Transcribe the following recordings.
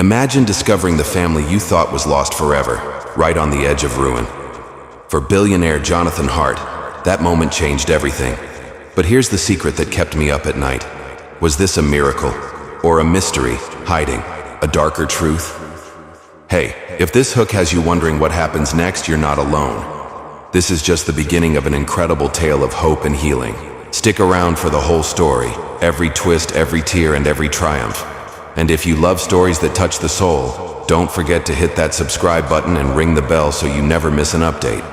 Imagine discovering the family you thought was lost forever, right on the edge of ruin. For billionaire Jonathan Hart, that moment changed everything. But here's the secret that kept me up at night. Was this a miracle, or a mystery hiding a darker truth? Hey, if this hook has you wondering what happens next, you're not alone. This is just the beginning of an incredible tale of hope and healing. Stick around for the whole story, every twist, every tear, and every triumph. And if you love stories that touch the soul, don't forget to hit that subscribe button and ring the bell so you never miss an update.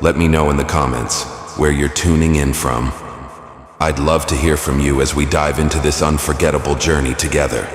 Let me know in the comments where you're tuning in from. I'd love to hear from you as we dive into this unforgettable journey together.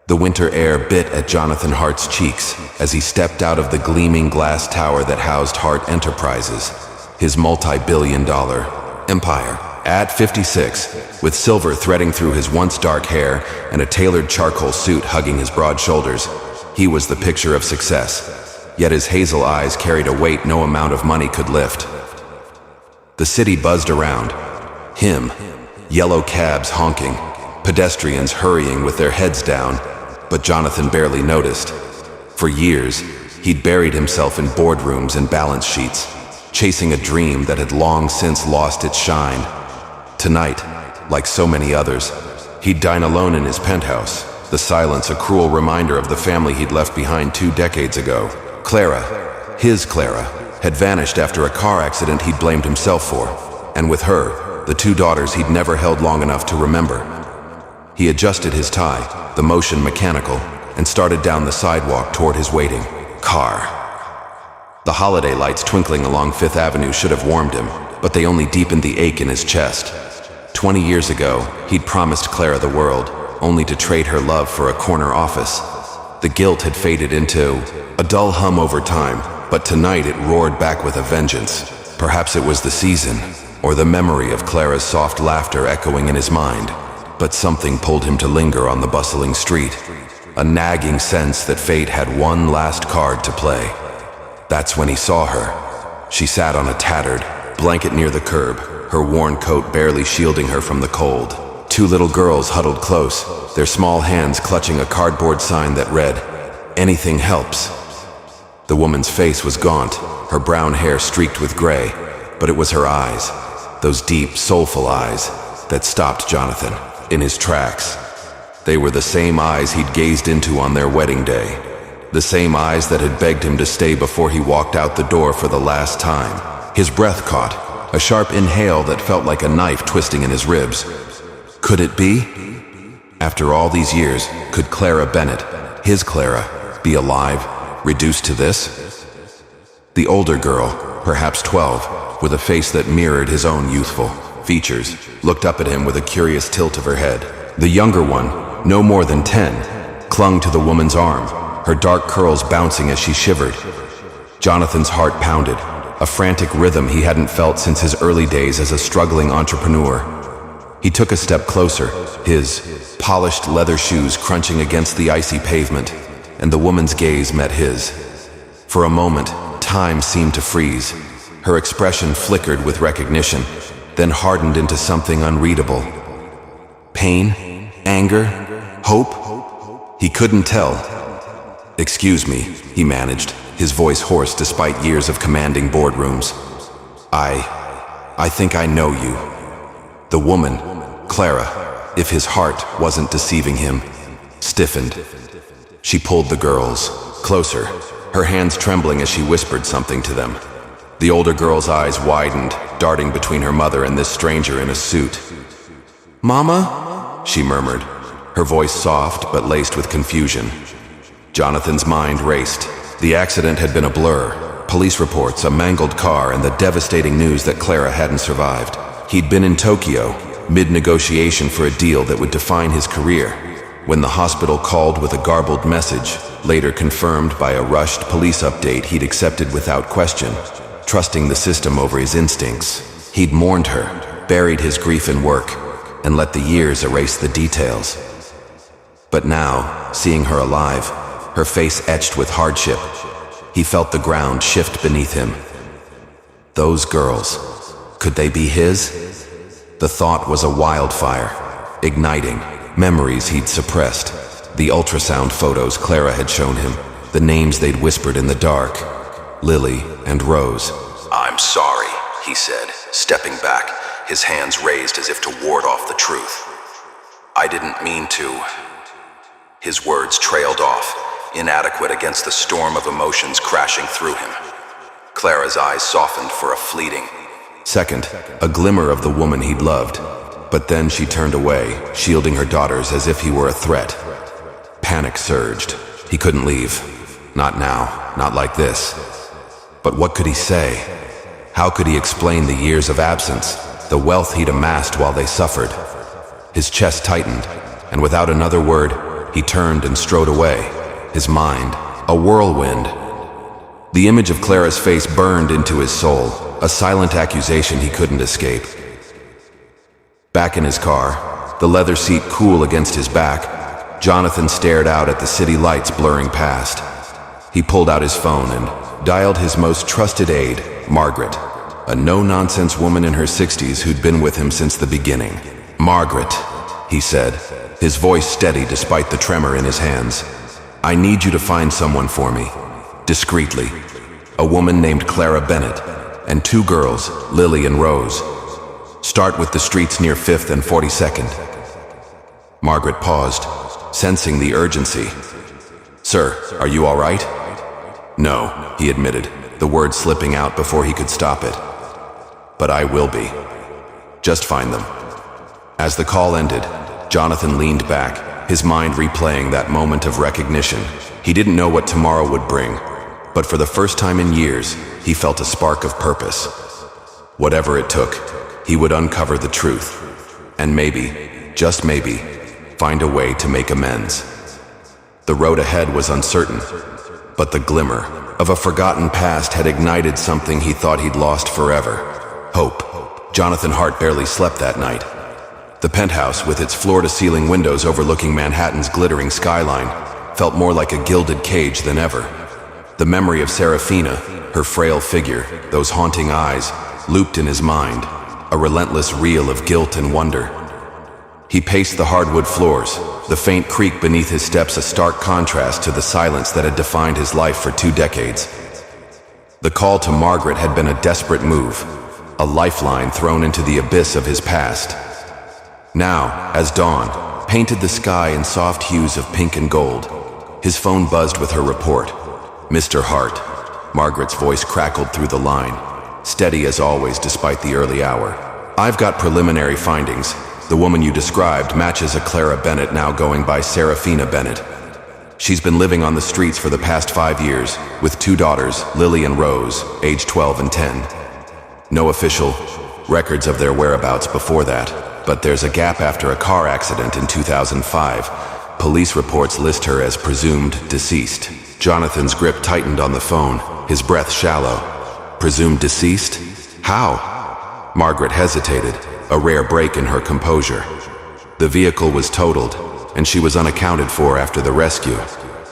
The winter air bit at Jonathan Hart's cheeks as he stepped out of the gleaming glass tower that housed Hart Enterprises, his multi-billion-dollar empire. At 56, with silver threading through his once dark hair and a tailored charcoal suit hugging his broad shoulders, he was the picture of success. Yet his hazel eyes carried a weight no amount of money could lift. The city buzzed around him, yellow cabs honking, pedestrians hurrying with their heads down, but Jonathan barely noticed. For years, he'd buried himself in boardrooms and balance sheets, chasing a dream that had long since lost its shine. Tonight, like so many others, he'd dine alone in his penthouse, the silence a cruel reminder of the family he'd left behind 2 decades ago. Clara, his Clara, had vanished after a car accident he'd blamed himself for, and with her, the 2 daughters he'd never held long enough to remember. He adjusted his tie, the motion mechanical, and started down the sidewalk toward his waiting car. The holiday lights twinkling along Fifth Avenue should have warmed him, but they only deepened the ache in his chest. 20 years ago, he'd promised Clara the world, only to trade her love for a corner office. The guilt had faded into a dull hum over time, but tonight it roared back with a vengeance. Perhaps it was the season, or the memory of Clara's soft laughter echoing in his mind. But something pulled him to linger on the bustling street, a nagging sense that fate had one last card to play. That's when he saw her. She sat on a tattered blanket near the curb, her worn coat barely shielding her from the cold. 2 little girls huddled close, their small hands clutching a cardboard sign that read, "Anything helps." The woman's face was gaunt, her brown hair streaked with gray, but it was her eyes, those deep, soulful eyes, that stopped Jonathan in his tracks. They were the same eyes he'd gazed into on their wedding day, the same eyes that had begged him to stay before he walked out the door for the last time. His breath caught, a sharp inhale that felt like a knife twisting in his ribs. Could it be? After all these years, could Clara Bennett, his Clara, be alive, reduced to this? The older girl, perhaps 12, with a face that mirrored his own youthful features, looked up at him with a curious tilt of her head. The younger one, no more than 10, clung to the woman's arm, her dark curls bouncing as she shivered. Jonathan's heart pounded, a frantic rhythm he hadn't felt since his early days as a struggling entrepreneur. He took a step closer, his polished leather shoes crunching against the icy pavement, and the woman's gaze met his. For a moment, time seemed to freeze. Her expression flickered with recognition, then hardened into something unreadable. Pain? Anger? Hope? He couldn't tell. "Excuse me," he managed, his voice hoarse despite years of commanding boardrooms. I think I know you." The woman, Clara, if his heart wasn't deceiving him, stiffened. She pulled the girls closer, her hands trembling as she whispered something to them. The older girl's eyes widened, darting between her mother and this stranger in a suit. "Mama?" she murmured, her voice soft but laced with confusion. Jonathan's mind raced. The accident had been a blur. Police reports, a mangled car, and the devastating news that Clara hadn't survived. He'd been in Tokyo, mid-negotiation for a deal that would define his career, when the hospital called with a garbled message, later confirmed by a rushed police update he'd accepted without question, trusting the system over his instincts. He'd mourned her, buried his grief in work, and let the years erase the details. But now, seeing her alive, her face etched with hardship, he felt the ground shift beneath him. Those girls, could they be his? The thought was a wildfire, igniting memories he'd suppressed, The ultrasound photos Clara had shown him, the names they'd whispered in the dark, Lily and Rose. "I'm sorry," he said, stepping back, his hands raised as if to ward off the truth. "I didn't mean to." His words trailed off, inadequate against the storm of emotions crashing through him. Clara's eyes softened for a fleeting second, a glimmer of the woman he'd loved. But then she turned away, shielding her daughters as if he were a threat. Panic surged. He couldn't leave. Not now, not like this. But what could he say? How could he explain the years of absence, the wealth he'd amassed while they suffered? His chest tightened, and without another word, he turned and strode away, his mind a whirlwind. The image of Clara's face burned into his soul, a silent accusation he couldn't escape. Back in his car, the leather seat cool against his back, Jonathan stared out at the city lights blurring past. He pulled out his phone and dialed his most trusted aide, Margaret, a no-nonsense woman in her 60s who'd been with him since the beginning. "Margaret," he said, his voice steady despite the tremor in his hands. "I need you to find someone for me, discreetly. A woman named Clara Bennett, and 2 girls, Lily and Rose. Start with the streets near 5th and 42nd. Margaret paused, sensing the urgency. "Sir, are you all right?" "No," he admitted, the words slipping out before he could stop it. "But I will be. Just find them." As the call ended, Jonathan leaned back, his mind replaying that moment of recognition. He didn't know what tomorrow would bring, but for the first time in years, he felt a spark of purpose. Whatever it took, he would uncover the truth, and maybe, just maybe, find a way to make amends. The road ahead was uncertain, but the glimmer of a forgotten past had ignited something he thought he'd lost forever. Hope. Jonathan Hart barely slept that night. The penthouse, with its floor-to-ceiling windows overlooking Manhattan's glittering skyline, felt more like a gilded cage than ever. The memory of Serafina, her frail figure, those haunting eyes, looped in his mind, a relentless reel of guilt and wonder. He paced the hardwood floors, the faint creak beneath his steps a stark contrast to the silence that had defined his life for 2 decades. The call to Margaret had been a desperate move, a lifeline thrown into the abyss of his past. Now, as dawn painted the sky in soft hues of pink and gold, his phone buzzed with her report. "Mr. Hart." Margaret's voice crackled through the line, steady as always despite the early hour. "I've got preliminary findings. The woman you described matches a Clara Bennett now going by Serafina Bennett. She's been living on the streets for the past 5 years, with 2 daughters, Lily and Rose, aged 12 and 10. No official records of their whereabouts before that, but there's a gap after a car accident in 2005. Police reports list her as presumed deceased." Jonathan's grip tightened on the phone, his breath shallow. "Presumed deceased? How?" Margaret hesitated, a rare break in her composure. "The vehicle was totaled, and she was unaccounted for after the rescue.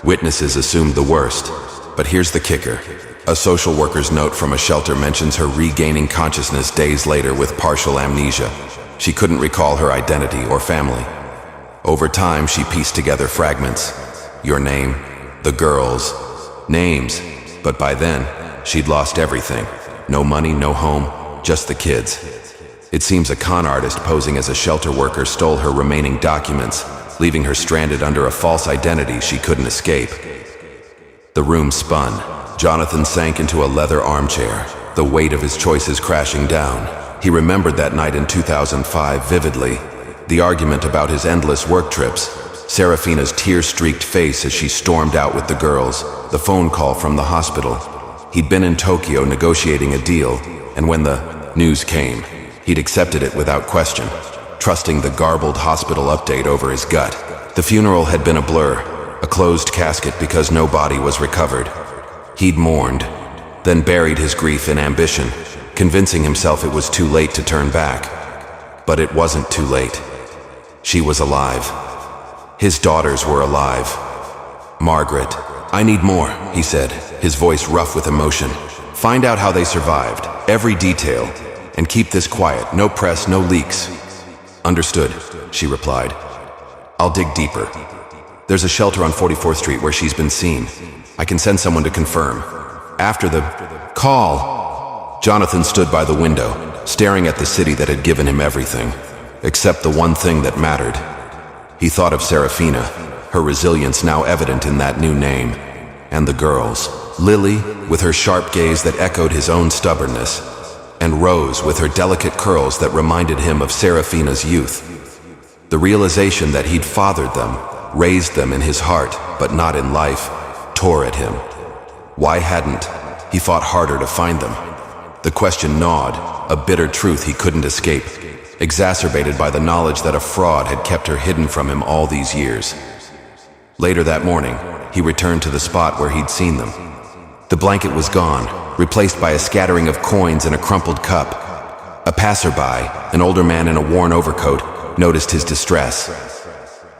Witnesses assumed the worst. But here's the kicker. A social worker's note from a shelter mentions her regaining consciousness days later with partial amnesia. She couldn't recall her identity or family. Over time, she pieced together fragments. Your name, the girls, names. But by then, she'd lost everything. No money, no home, just the kids. It seems a con artist posing as a shelter worker stole her remaining documents, leaving her stranded under a false identity she couldn't escape." The room spun. Jonathan sank into a leather armchair, the weight of his choices crashing down. He remembered that night in 2005 vividly. The argument about his endless work trips, Serafina's tear-streaked face as she stormed out with the girls, the phone call from the hospital. He'd been in Tokyo negotiating a deal, and when the news came, he'd accepted it without question, trusting the garbled hospital update over his gut. The funeral had been a blur, a closed casket because no body was recovered. He'd mourned, then buried his grief in ambition, convincing himself it was too late to turn back. But it wasn't too late. She was alive. His daughters were alive. "Margaret, I need more," he said, his voice rough with emotion. "Find out how they survived, every detail, and keep this quiet, no press, no leaks." "Understood," she replied. "I'll dig deeper." There's a shelter on 44th Street where she's been seen. I can send someone to confirm. After the call, Jonathan stood by the window, staring at the city that had given him everything, except the one thing that mattered. He thought of Serafina, her resilience now evident in that new name, and the girls. Lily, with her sharp gaze that echoed his own stubbornness, and Rose, with her delicate curls that reminded him of Serafina's youth. The realization that he'd fathered them, raised them in his heart, but not in life, tore at him. Why hadn't he fought harder to find them? The question gnawed, a bitter truth he couldn't escape, exacerbated by the knowledge that a fraud had kept her hidden from him all these years. Later that morning, he returned to the spot where he'd seen them. The blanket was gone, replaced by a scattering of coins in a crumpled cup. A passerby, an older man in a worn overcoat, noticed his distress.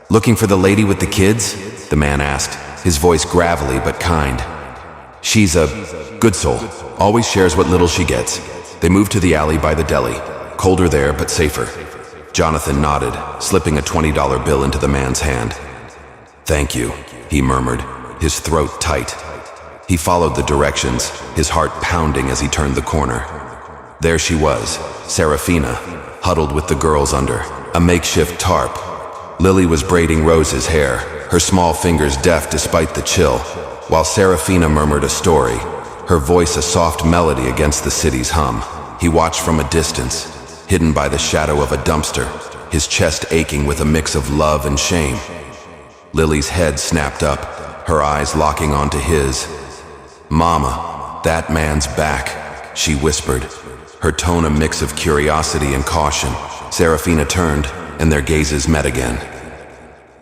"Looking for the lady with the kids?" the man asked, his voice gravelly but kind. "She's a good soul, always shares what little she gets." They moved to the alley by the deli, colder there but safer. Jonathan nodded, slipping a $20 bill into the man's hand. "Thank you," he murmured, his throat tight. He followed the directions, his heart pounding as he turned the corner. There she was, Serafina, huddled with the girls under a makeshift tarp. Lily was braiding Rose's hair, her small fingers deft despite the chill, while Serafina murmured a story, her voice a soft melody against the city's hum. He watched from a distance, hidden by the shadow of a dumpster, his chest aching with a mix of love and shame. Lily's head snapped up, her eyes locking onto his. "Mama, that man's back," she whispered, her tone a mix of curiosity and caution. Serafina turned, and their gazes met again.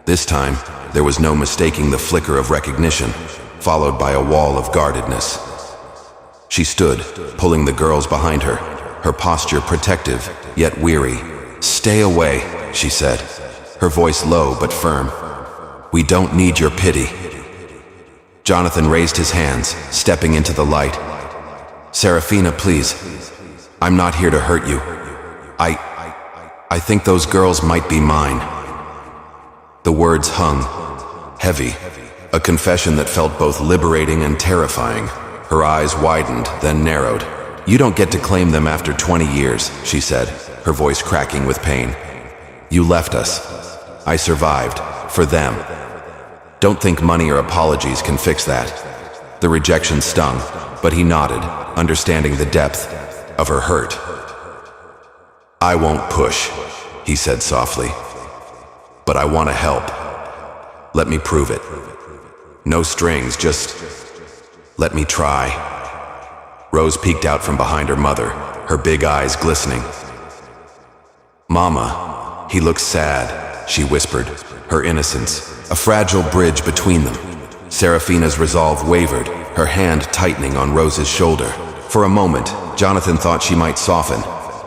This time, there was no mistaking the flicker of recognition, followed by a wall of guardedness. She stood, pulling the girls behind her, her posture protective, yet weary. "Stay away," she said, her voice low but firm. "We don't need your pity." Jonathan raised his hands, stepping into the light. "Serafina, please. I'm not here to hurt you. I think those girls might be mine." The words hung, heavy, a confession that felt both liberating and terrifying. Her eyes widened, then narrowed. "You don't get to claim them after 20 years, she said, her voice cracking with pain. "You left us. I survived. For them. Don't think money or apologies can fix that." The rejection stung, but he nodded, understanding the depth of her hurt. "I won't push," he said softly. "But I want to help. Let me prove it. No strings, just let me try." Rose peeked out from behind her mother, her big eyes glistening. "Mama, he looks sad," she whispered, her innocence, a fragile bridge between them. Serafina's resolve wavered, her hand tightening on Rose's shoulder. For a moment, Jonathan thought she might soften,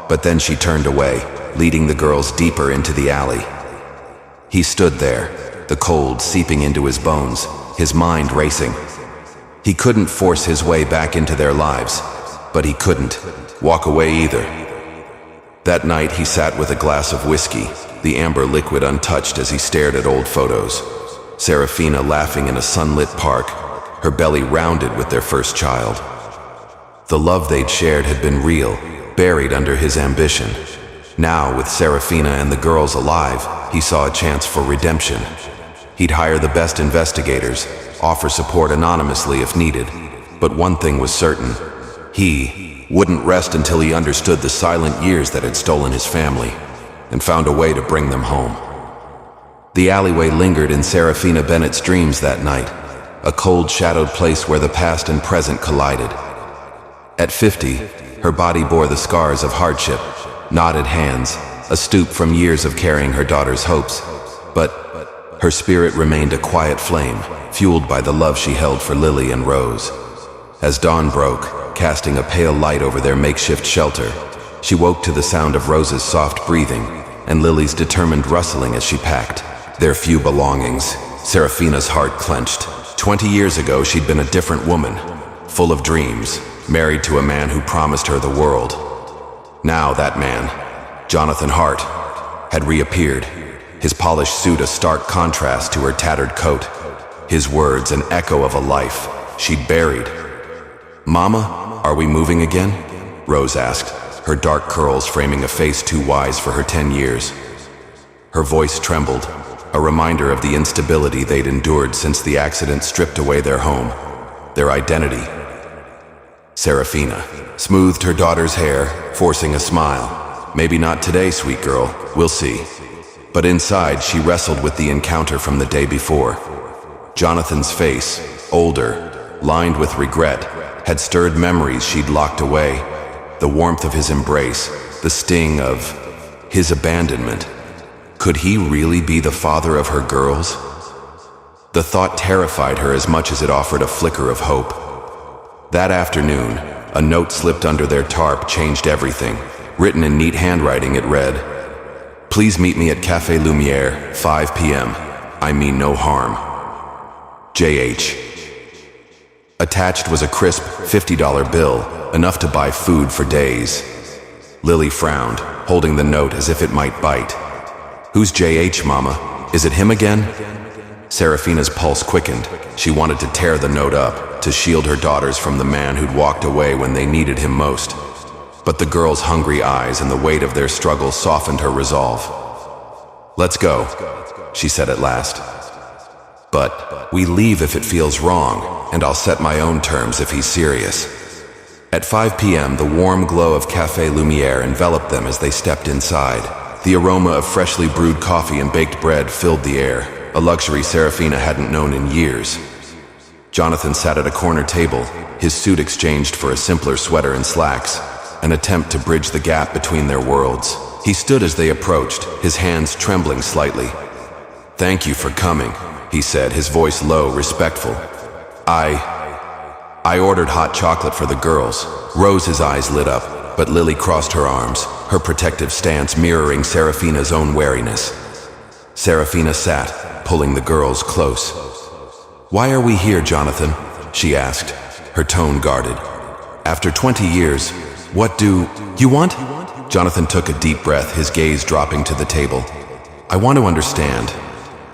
but then she turned away, leading the girls deeper into the alley. He stood there, the cold seeping into his bones, his mind racing. He couldn't force his way back into their lives, but he couldn't walk away either. That night he sat with a glass of whiskey, the amber liquid untouched as he stared at old photos. Serafina laughing in a sunlit park, her belly rounded with their first child. The love they'd shared had been real, buried under his ambition. Now, with Serafina and the girls alive, he saw a chance for redemption. He'd hire the best investigators, offer support anonymously if needed. But one thing was certain. He wouldn't rest until he understood the silent years that had stolen his family and found a way to bring them home. The alleyway lingered in Serafina Bennett's dreams that night, a cold, shadowed place where the past and present collided. At 50, her body bore the scars of hardship, knotted hands, a stoop from years of carrying her daughter's hopes. But her spirit remained a quiet flame, fueled by the love she held for Lily and Rose. As dawn broke, casting a pale light over their makeshift shelter, she woke to the sound of Rose's soft breathing and Lily's determined rustling as she packed their few belongings. Serafina's heart clenched. 20 years ago, she'd been a different woman, full of dreams, married to a man who promised her the world. Now that man, Jonathan Hart, had reappeared, his polished suit a stark contrast to her tattered coat, his words an echo of a life she'd buried. "Mama, are we moving again?" Rose asked, her dark curls framing a face too wise for her 10 years. Her voice trembled, a reminder of the instability they'd endured since the accident stripped away their home, their identity. Serafina smoothed her daughter's hair, forcing a smile. "Maybe not today, sweet girl, we'll see." But inside, she wrestled with the encounter from the day before. Jonathan's face, older, lined with regret, had stirred memories she'd locked away. The warmth of his embrace, the sting of his abandonment. Could he really be the father of her girls? The thought terrified her as much as it offered a flicker of hope. That afternoon, a note slipped under their tarp changed everything. Written in neat handwriting, it read, "Please meet me at Café Lumière, 5 p.m. I mean no harm. J.H." Attached was a crisp $50 bill, enough to buy food for days. Lily frowned, holding the note as if it might bite. "Who's J.H., Mama? Is it him again?" Serafina's pulse quickened. She wanted to tear the note up, to shield her daughters from the man who'd walked away when they needed him most. But the girls' hungry eyes and the weight of their struggle softened her resolve. "Let's go," she said at last. "But we leave if it feels wrong, and I'll set my own terms if he's serious." At 5 p.m., the warm glow of Café Lumière enveloped them as they stepped inside. The aroma of freshly brewed coffee and baked bread filled the air, a luxury Serafina hadn't known in years. Jonathan sat at a corner table, his suit exchanged for a simpler sweater and slacks, an attempt to bridge the gap between their worlds. He stood as they approached, his hands trembling slightly. "Thank you for coming," he said, his voice low, respectful. I ordered hot chocolate for the girls." Rose's eyes lit up, but Lily crossed her arms, her protective stance mirroring Serafina's own wariness. Serafina sat, pulling the girls close. "Why are we here, Jonathan?" she asked, her tone guarded. "After 20 years, what do you want?" Jonathan took a deep breath, his gaze dropping to the table. "I want to understand.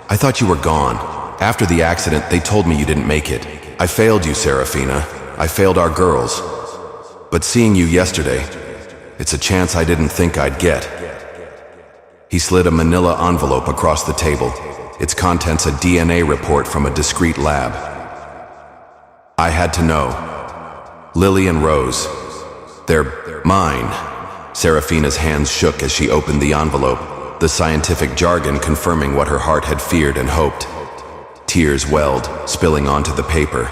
I thought you were gone. After the accident, they told me you didn't make it. I failed you, Serafina. I failed our girls. But seeing you yesterday, it's a chance I didn't think I'd get." He slid a manila envelope across the table, its contents a DNA report from a discreet lab. "I had to know. Lily and Rose, they're mine." Serafina's hands shook as she opened the envelope, the scientific jargon confirming what her heart had feared and hoped. Tears welled, spilling onto the paper.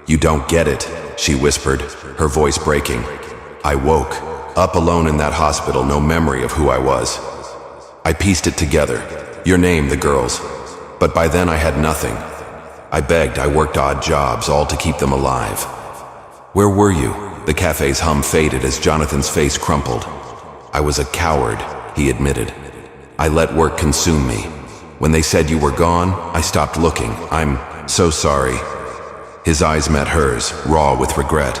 "You don't get it," she whispered, her voice breaking. "I woke up alone in that hospital, no memory of who I was. I pieced it together, your name, the girls, but by then I had nothing. I begged, I worked odd jobs, all to keep them alive." "Where were you?" The cafe's hum faded as Jonathan's face crumpled. "I was a coward," he admitted. "I let work consume me. When they said you were gone, I stopped looking. I'm so sorry." His eyes met hers, raw with regret.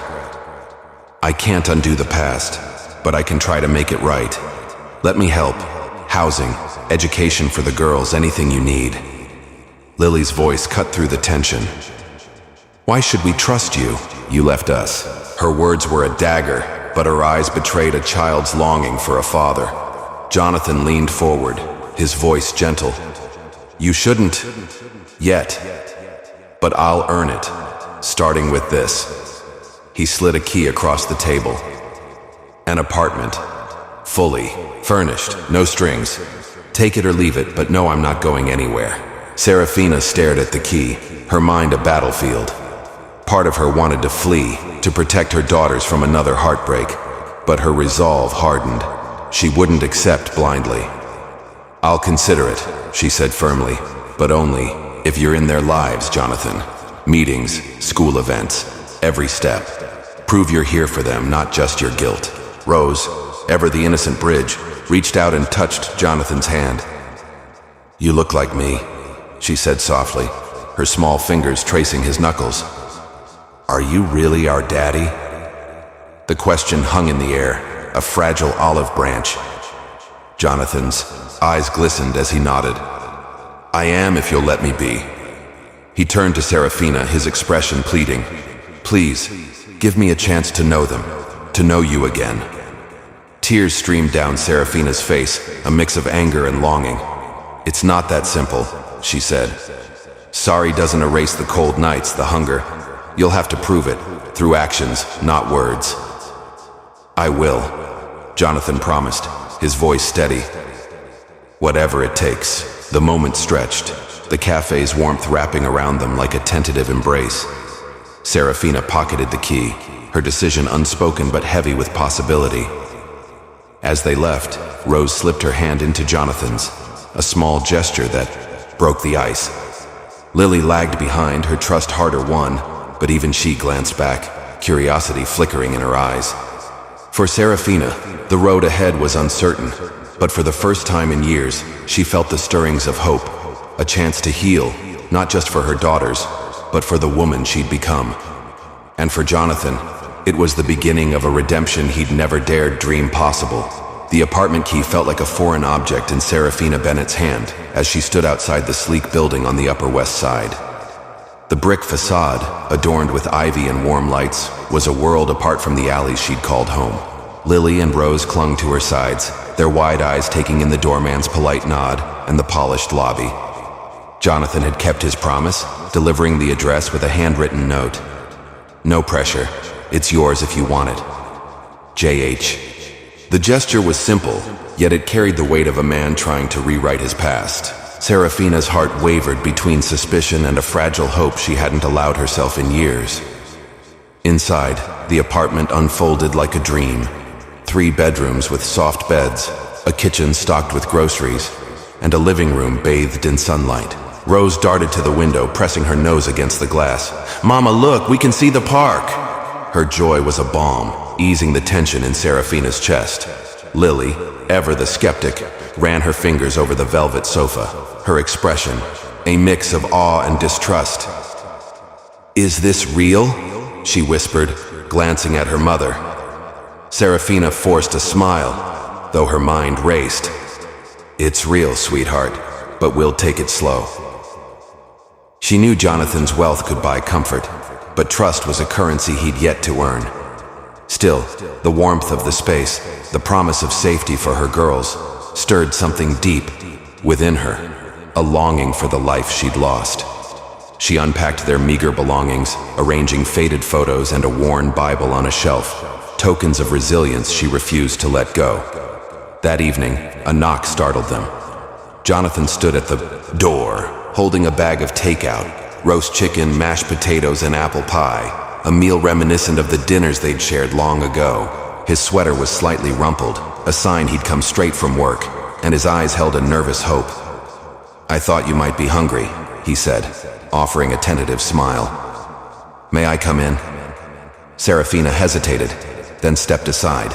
"I can't undo the past, but I can try to make it right. Let me help. Housing, education for the girls, anything you need." Lily's voice cut through the tension. "Why should we trust you? You left us." Her words were a dagger, but her eyes betrayed a child's longing for a father. Jonathan leaned forward, his voice gentle. "You shouldn't yet, but I'll earn it, starting with this." He slid a key across the table. "An apartment, fully furnished, no strings. Take it or leave it, but no, I'm not going anywhere." Serafina stared at the key, her mind a battlefield. Part of her wanted to flee, to protect her daughters from another heartbreak, but her resolve hardened. She wouldn't accept blindly. "I'll consider it," she said firmly, "but only if you're in their lives, Jonathan. Meetings, school events, every step. Prove you're here for them, not just your guilt." Rose, ever the innocent bridge, reached out and touched Jonathan's hand. "You look like me," she said softly, her small fingers tracing his knuckles. "Are you really our daddy?" The question hung in the air, a fragile olive branch. Jonathan's eyes glistened as he nodded. I am if you'll let me be. He turned to Serafina, his expression pleading. Please, give me a chance to know them, to know you again. Tears streamed down Serafina's face, a mix of anger and longing. It's not that simple, she said. Sorry doesn't erase the cold nights, the hunger. You'll have to prove it, through actions, not words. I will, Jonathan promised, his voice steady. Whatever it takes. The moment stretched, the cafe's warmth wrapping around them like a tentative embrace. Serafina pocketed the key, her decision unspoken but heavy with possibility. As they left, Rose slipped her hand into Jonathan's, a small gesture that broke the ice. Lily lagged behind, her trust harder won, but even she glanced back, curiosity flickering in her eyes. For Serafina, the road ahead was uncertain, but for the first time in years, she felt the stirrings of hope, a chance to heal, not just for her daughters, but for the woman she'd become. And for Jonathan, it was the beginning of a redemption he'd never dared dream possible. The apartment key felt like a foreign object in Serafina Bennett's hand as she stood outside the sleek building on the Upper West Side. The brick facade, adorned with ivy and warm lights, was a world apart from the alleys she'd called home. Lily and Rose clung to her sides, their wide eyes taking in the doorman's polite nod and the polished lobby. Jonathan had kept his promise, delivering the address with a handwritten note. No pressure. It's yours if you want it. J.H. The gesture was simple, yet it carried the weight of a man trying to rewrite his past. Serafina's heart wavered between suspicion and a fragile hope she hadn't allowed herself in years. Inside, the apartment unfolded like a dream. 3 bedrooms with soft beds, a kitchen stocked with groceries, and a living room bathed in sunlight. Rose darted to the window, pressing her nose against the glass. Mama, look, we can see the park! Her joy was a balm, easing the tension in Serafina's chest. Lily, ever the skeptic, ran her fingers over the velvet sofa, her expression a mix of awe and distrust. Is this real? She whispered, glancing at her mother. Serafina forced a smile, though her mind raced. It's real, sweetheart, but we'll take it slow. She knew Jonathan's wealth could buy comfort, but trust was a currency he'd yet to earn. Still, the warmth of the space, the promise of safety for her girls, stirred something deep within her, a longing for the life she'd lost. She unpacked their meager belongings, arranging faded photos and a worn Bible on a shelf, tokens of resilience she refused to let go. That evening, a knock startled them. Jonathan stood at the door, holding a bag of takeout, roast chicken, mashed potatoes, and apple pie, a meal reminiscent of the dinners they'd shared long ago. His sweater was slightly rumpled, a sign he'd come straight from work, and his eyes held a nervous hope. I thought you might be hungry, he said, offering a tentative smile. May I come in? Serafina hesitated, then stepped aside.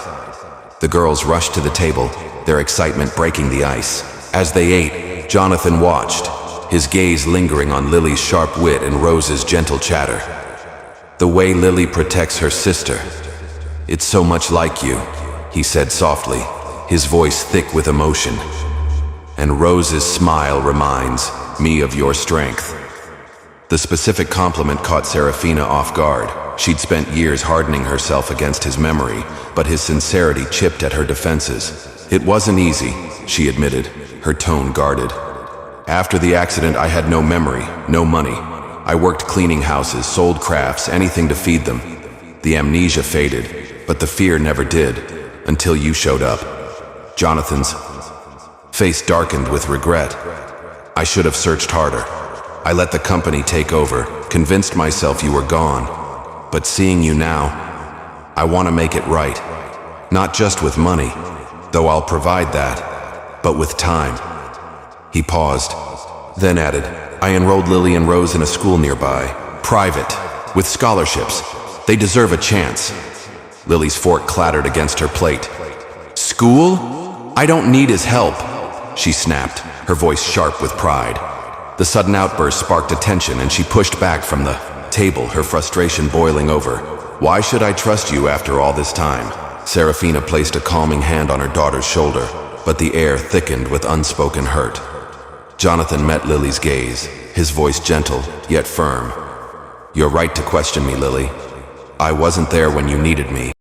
The girls rushed to the table, their excitement breaking the ice. As they ate, Jonathan watched, his gaze lingering on Lily's sharp wit and Rose's gentle chatter. The way Lily protects her sister. It's so much like you, he said softly, his voice thick with emotion. And Rose's smile reminds me of your strength. The specific compliment caught Serafina off guard. She'd spent years hardening herself against his memory, but his sincerity chipped at her defenses. It wasn't easy, she admitted, her tone guarded. After the accident, I had no memory, no money. I worked cleaning houses, sold crafts, anything to feed them. The amnesia faded, but the fear never did, until you showed up. Jonathan's face darkened with regret. I should have searched harder. I let the company take over, convinced myself you were gone. But seeing you now, I want to make it right. Not just with money, though I'll provide that, but with time. He paused, then added, I enrolled Lily and Rose in a school nearby, private, with scholarships. They deserve a chance. Lily's fork clattered against her plate. School? I don't need his help, she snapped, her voice sharp with pride. The sudden outburst sparked attention and she pushed back from the table, her frustration boiling over. Why should I trust you after all this time? Serafina placed a calming hand on her daughter's shoulder. but the air thickened with unspoken hurt. Jonathan met Lily's gaze, his voice gentle, yet firm. "You're right to question me, Lily. I wasn't there when you needed me."